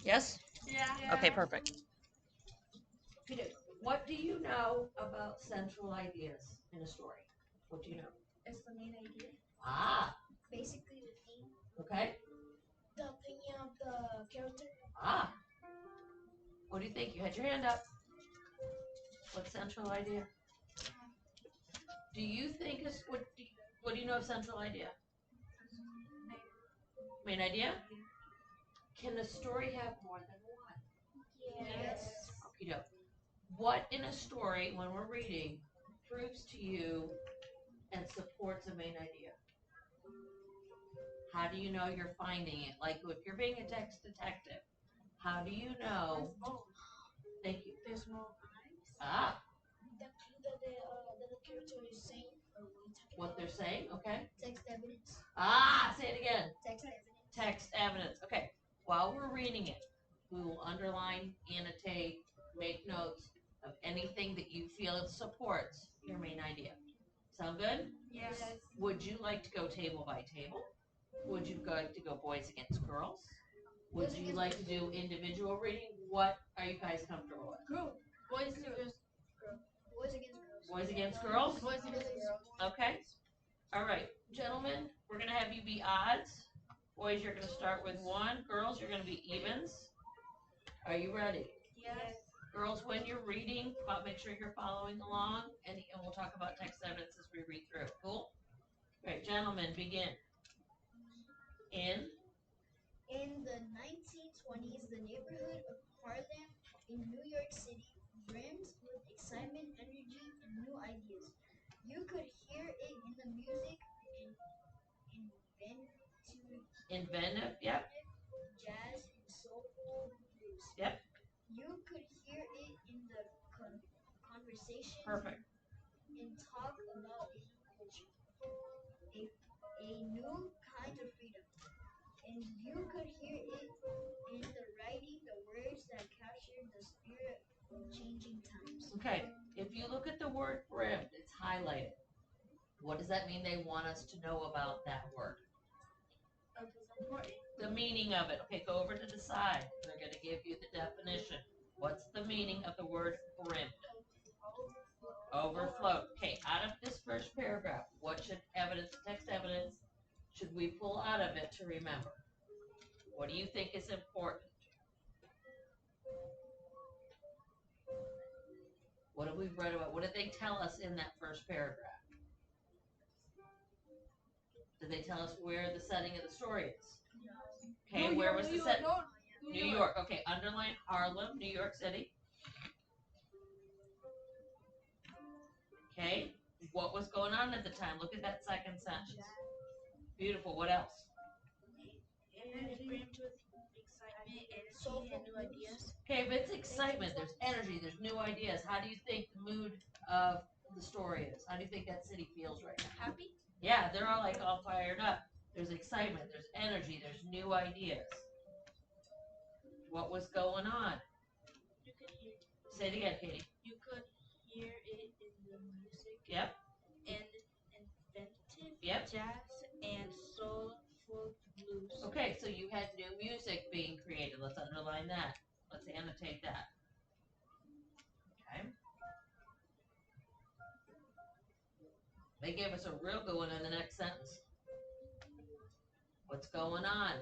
Yes? Yeah. Okay, perfect. Peter, what do you know about central ideas in a story? What do you know? It's the main idea. Ah, Basically, the theme, okay. the opinion of the character. Ah, what do you think? You had your hand up. What central idea? Do you think is what do you know of central idea? Main idea? Can a story have more than one? Yes. Okay, doke. What in a story, when we're reading, proves to you and supports a main idea? How do you know you're finding it? Like if you're being a text detective, how do you know? Thank you. There's more eyes. Ah, The clue that the character is saying, or what they're saying, okay. text evidence. Ah, say it again. Text evidence. Text evidence. Okay. While we're reading it, we will underline, annotate, make notes of anything that you feel supports your main idea. Sound good? Yes. Would you like to go table by table? Would you like to go boys against girls? Would you like to do individual reading? What are you guys comfortable with? Group. Boys against girls. Boys against girls. Boys against girls? Boys against girls. Okay. All right. Gentlemen, we're going to have you be odds. Boys, you're going to start with 1. Girls, you're going to be evens. Are you ready? Yes. Girls, when you're reading, make sure you're following along, and we'll talk about text evidence as we read through. Cool? All right, gentlemen, begin. In the 1920s, the neighborhood of Harlem in New York City brimmed with excitement, energy, and new ideas. You could hear it in the music and Inventive, yep. jazz, and soulful blues. Yep. You could hear it in the conversation Perfect. and talk about a new culture, a new kind of freedom. And you could hear it in the writing, the words that captured the spirit of changing times. Okay, if you look at the word brimmed, it's highlighted. What does that mean they want us to know about that word? The meaning of it. Okay, go over to the side. They're going to give you the definition. What's the meaning of the word brimmed? Overflow. Okay, out of this first paragraph, what should text evidence, should we pull out of it to remember? What do you think is important? What have we read about? What did they tell us in that first paragraph? Did they tell us where the setting of the story is? Okay, where was the setting? New York. Okay, underline Harlem, New York City. Okay, what was going on at the time? Look at that second sentence. Beautiful. What else? And it brings with excitement, energy, and new ideas. Okay, if it's excitement, there's energy, there's new ideas. How do you think the mood of the story is? How do you think that city feels right now? Happy? Yeah, they're all like all fired up. There's excitement, there's energy, there's new ideas. What was going on? You could hear. Say it again, Katie. You could hear it in the music. Yep. And inventive. Yep. Jazz and soulful blues. Okay, so you had new music being created. Let's underline that. Let's annotate that. Okay. They gave us a real good one in the next sentence. What's going on?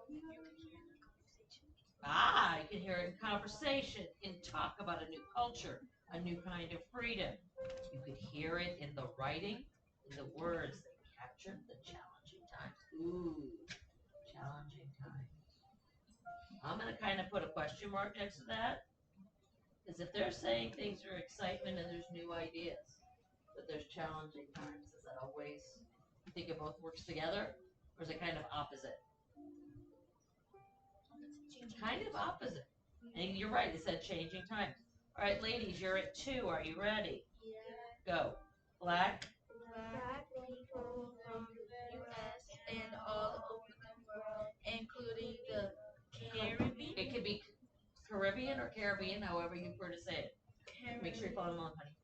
You can hear the conversation. Ah, you can hear it in conversation, in talk about a new culture, a new kind of freedom. You could hear it in the writing, in the words that captured the challenging times. Ooh, challenging times. I'm going to kind of put a question mark next to that. Because if they're saying things are excitement and there's new ideas, but there's challenging times, is that always, you think it both works together? Or is it kind of opposite? Kind of opposite. And you're right, it said changing times. All right, ladies, you're at 2. Are you ready? Yeah. Go. Black. Black people from the U.S. and all over the world, including the Caribbean. It could be Caribbean or Caribbean, however you prefer to say it. Make sure you follow along, honey.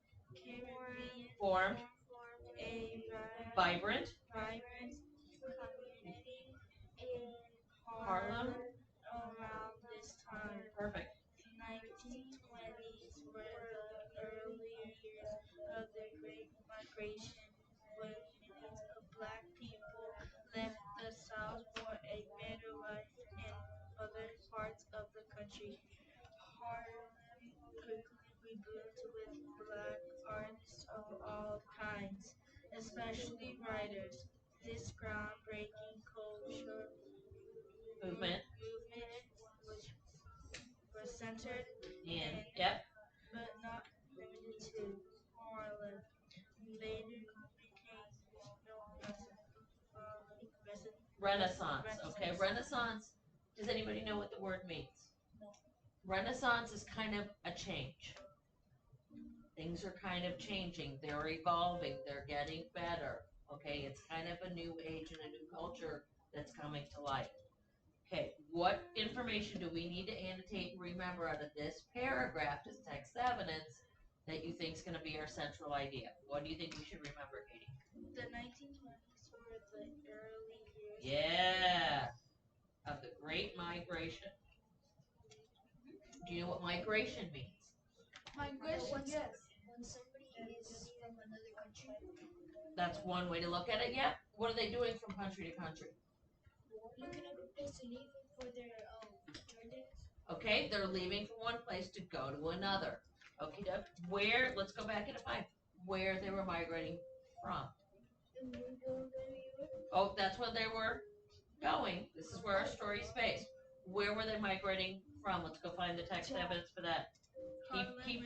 Caribbean Formed a vibrant community in Harlem around this especially writers. This groundbreaking culture Movement was centered in, yep, but not limited to Harlem. Later became known as Renaissance. Okay, Renaissance. Does anybody know what the word means? Renaissance is kind of a change. Things are kind of changing. They're evolving. They're getting better. Okay, it's kind of a new age and a new culture that's coming to light. Okay, what information do we need to annotate and remember out of this paragraph as text evidence that you think is going to be our central idea? What do you think we should remember, Katie? the 1920s were the early years. Yeah, of the Great Migration. Do you know what migration means? Migration, yes. When somebody is from another country, That's one way to look at it, yeah. What are they doing from country to country? looking up a place to live for their journey. Okay, they're leaving from one place to go to another. Okay, Doug, where, let's go back into 5, where they were migrating from. Oh, that's where they were going. This is where our story's based. Where were they migrating from? Let's go find the text evidence for that. Keep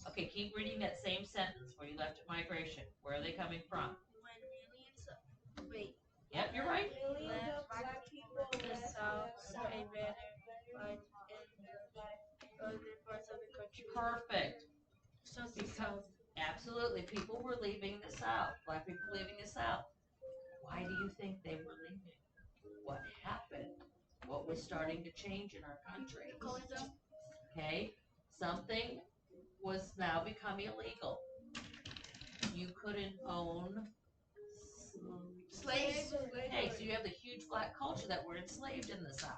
okay, keep reading that same sentence where you left at migration. Where are they coming from? When millions of, wait, Yep, you're right. millions of black people the South for a better life in other parts of the country. Perfect. So the South. Absolutely. People were leaving the South. Black people leaving the South. Why do you think they were leaving? What happened? What was starting to change in our country? Okay? Something was now becoming illegal. You couldn't own Slaves. okay, so you have the huge black culture that were enslaved in the South.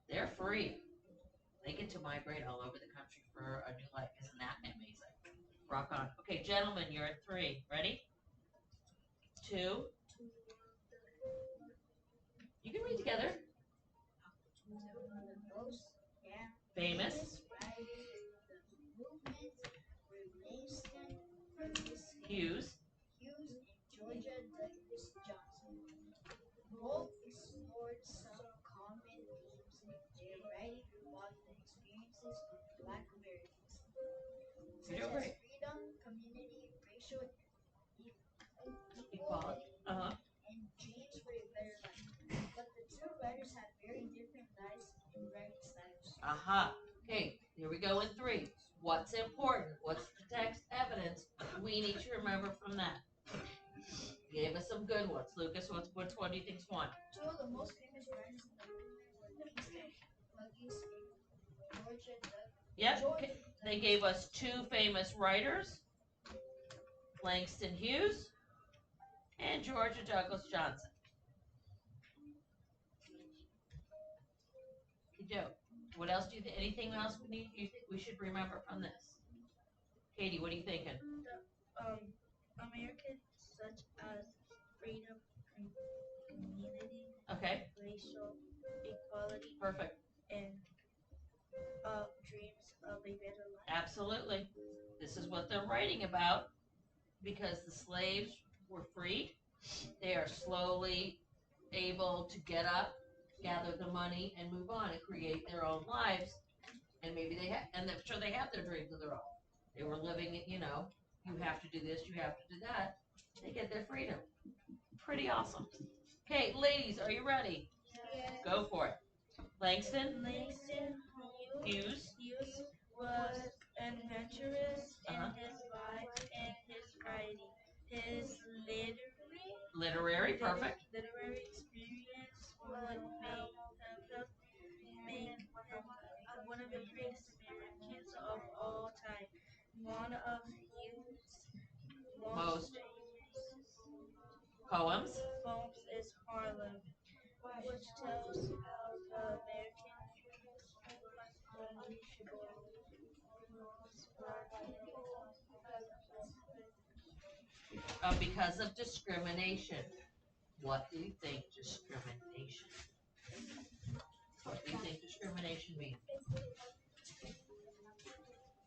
They're free. They get to migrate all over the country for a new life. Isn't that amazing? Rock on. Okay, gentlemen, you're at 3. Ready? 2. You can read together. Famous. Hughes. Georgia Douglas Johnson. Both explored some common themes in their writing about the experiences of Black Americans, such You're as great. freedom, community, racial Equality. Uh-huh. and dreams for a better life. But the two writers had very different lives and writing styles. Aha. Okay, here we go in 3. What's important? What's the text evidence we need to remember from that? Gave us some good ones. Lucas, which one do you think's one? Two of the most famous writers in the movement were Langston Hughes and Georgia Douglas. Yep. Okay. They gave us 2 famous writers, Langston Hughes and Georgia Douglas Johnson. Good job. What else do you think? Anything else you think we should remember from this? Katie, what are you thinking? Americans such as freedom, community, Okay. racial equality, Perfect. and dreams of a better life. Absolutely. This is what they're writing about because the slaves were freed. They are slowly able to get up, gather the money, and move on and create their own lives. And maybe they have, and I'm sure they have their dreams of their own. They were living, you know, you have to do this, you have to do that. They get their freedom. Pretty awesome. Okay, ladies, are you ready? Yeah. Go for it. Langston Hughes was adventurous in Uh-huh. his life and his writing. His Literary, perfect. literary experience would make him one of the greatest Americans of all time. One of Hughes' Most famous poems. poems is Harlem, which tells how the American Because of discrimination. What do you think discrimination? What do you think discrimination means?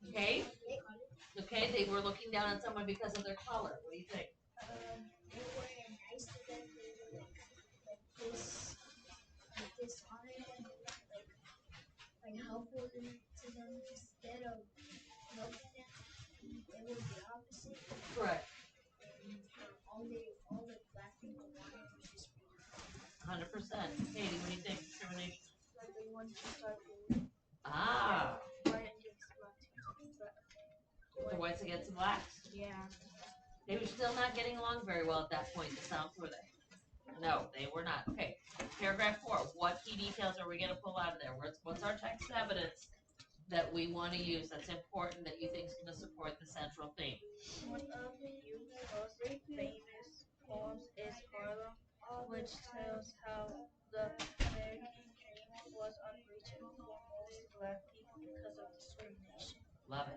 Okay? Okay, say they were looking down on someone because of their color? What do you think? They were nice to them. They were like dishonoring, like helpful to them instead of helping them. It was the opposite. Correct. All the black people wanted was just 100%. Katie, what do you think? Discrimination. Like they want to start bullying Ah, white against black the whites against the blacks. Yeah. They were still not getting along very well at that point, the South, were they? No, they were not. Okay, paragraph 4. What key details are we going to pull out of there? What's our text evidence that we want to use that's important that you think is going to support the central theme? One of Hugh's most famous poems is Harlem, which tells how the American dream was unreachable for most black people because of discrimination. Love it.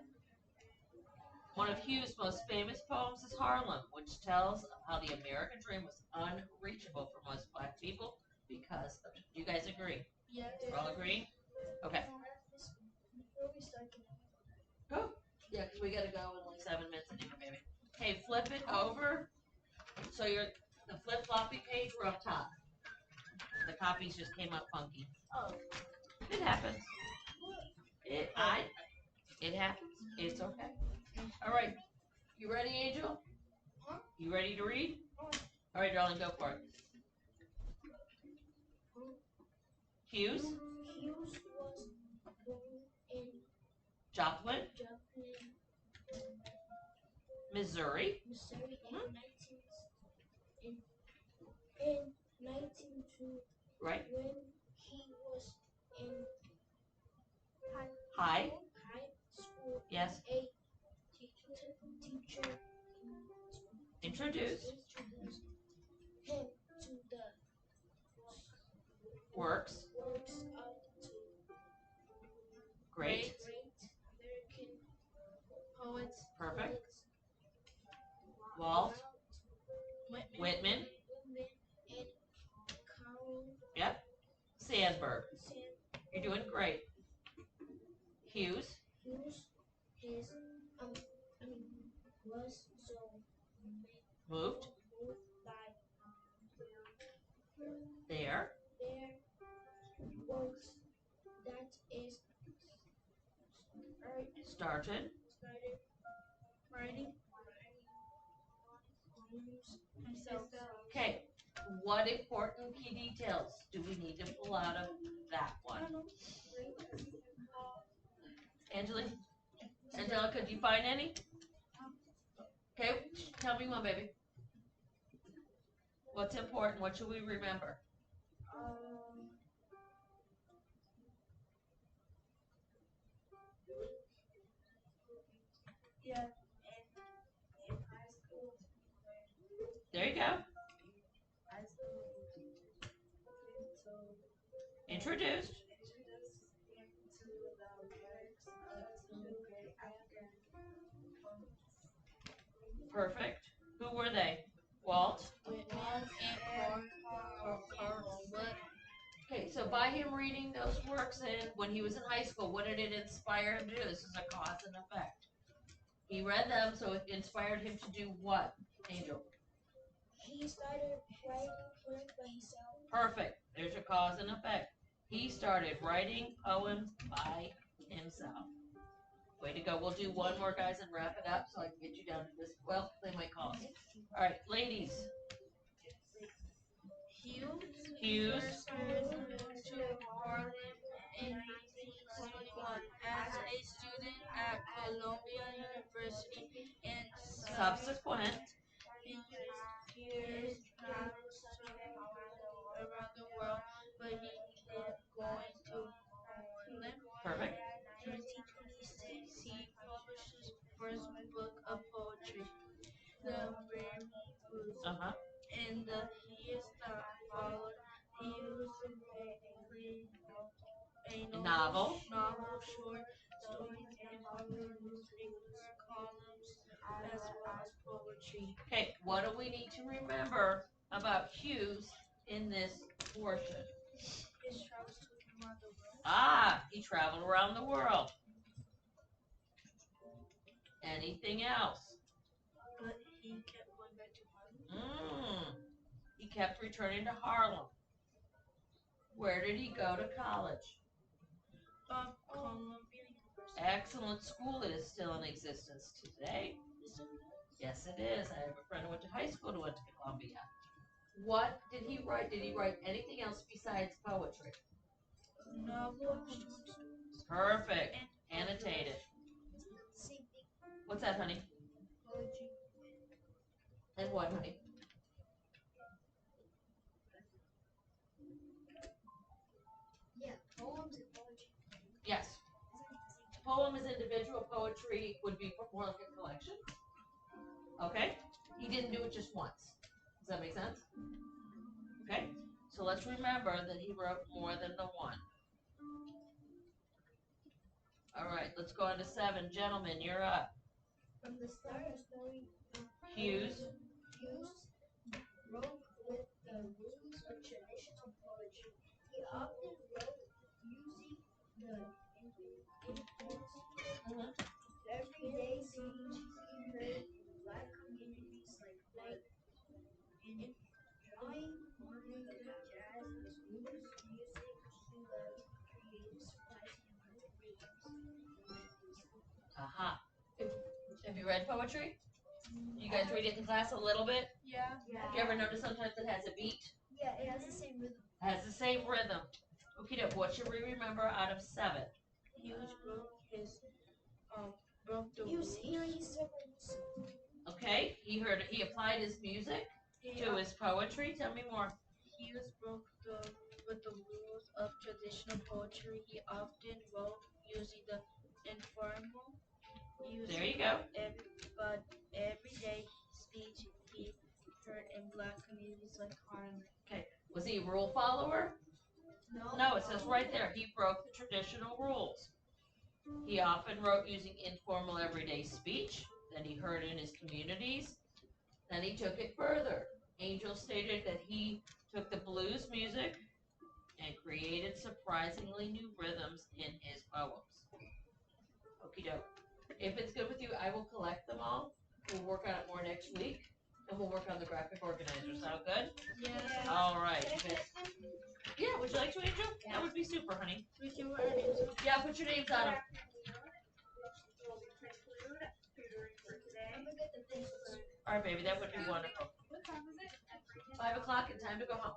One of Hugh's most famous poems is Harlem, which tells of how the American dream was unreachable for most black people because of. Do you guys agree? Yes. We're all agreeing? Okay. before we start. Go. Yeah, because we got to go in like 7 minutes anyway, baby. Hey, flip it over. So the flip floppy page, we're up top. The copies just came up funky. Oh. It happens. It happens. It's okay. All right. You ready, Angel? Huh? You ready to read? Oh. All right, darling, go for it. Hughes, Hughes was born in Joplin, Joplin, Missouri. Missouri in 1902 Right. when he was in High. school. Yes. A teacher Introduce. him to the Works. works of Great. American Poets Perfect. Walt. Whitman. and Carl Yep. Sandburg. You're doing great. Hughes. Hughes was so Moved. by There. their works that is Started. started writing himself. Okay. What important key details do we need to pull out of that one? Angelica, do you find any? Okay, tell me one, baby. What's important? What should we remember? Yeah. There you go. Introduced. Perfect. Who were they? Walt. Whitman and Carl. Okay, so by him reading those works when he was in high school, what did it inspire him to do? This is a cause and effect. He read them, so it inspired him to do what, Angel? he started writing poems by himself. Perfect. There's your cause and effect. He started writing poems by himself. Way to go. We'll do one more, guys, and wrap it up so I can get you down to this. Well, they might call us. All right, ladies. Hughes. Moved to Harlem in 1921 as a student at Columbia University and Subsequent. years travels around the world, but he ended going to Harlem. Perfect. In 1926, he published his first book of poetry, The Rare Blues. In the years that followed, he used a Novel. short stories, and other newspaper columns, as well as poetry. Okay, what do we need to remember about Hughes in this portion? His travels took him around the world. Ah, he traveled around the world. Anything else? But he kept going back to Harlem. He kept returning to Harlem. Where did he go to college? Columbia University. Excellent school. It is still in existence today. Yes, it is. I have a friend who went to high school who went to Columbia. What did he write? Did he write anything else besides poetry? Novels. Perfect. Annotate it. Same thing. What's that, honey? Poetry. And what, honey? Yeah, poems and poetry. Yes. Poem is individual. Poetry would be more like a collection. Okay? He didn't do it just once. Does that make sense? Okay? So let's remember that he wrote more than the one. All right, let's go on to 7. Gentlemen, you're up. From the start of story, Hughes. Hughes broke with the rules of traditional poetry. He often wrote using the influence everyday speech he heard in black communities like Harlem. In drawing modern jazz as blues music, he loved creative surprising rhythms. Aha. Have you read poetry? You guys read it in class a little bit? Yeah. Have you ever noticed sometimes it has a beat? Yeah, it has the same rhythm. It has the same rhythm. Okay, what should we remember out of 7? Hughes broke the He rules. used Okay, he applied his music to his poetry. Tell me more. Hughes broke with the rules of traditional poetry. He often wrote using the informal, There you go. but everyday speech he heard in black communities like Harlem. Okay, was he a rule follower? No, it says right there, he broke the traditional rules. He often wrote using informal everyday speech that he heard in his communities. Then he took it further. Angel stated that he took the blues music and created surprisingly new rhythms in his poems. Okie doke. If it's good with you, I will collect them all. We'll work on it more next week. And we'll work on the graphic organizer. Sound good? Yeah. All right. Yeah, would you like to, Angel? Yeah. That would be super, honey. Yeah, put your names on them. All right, baby, that would be wonderful. 5 o'clock and time to go home.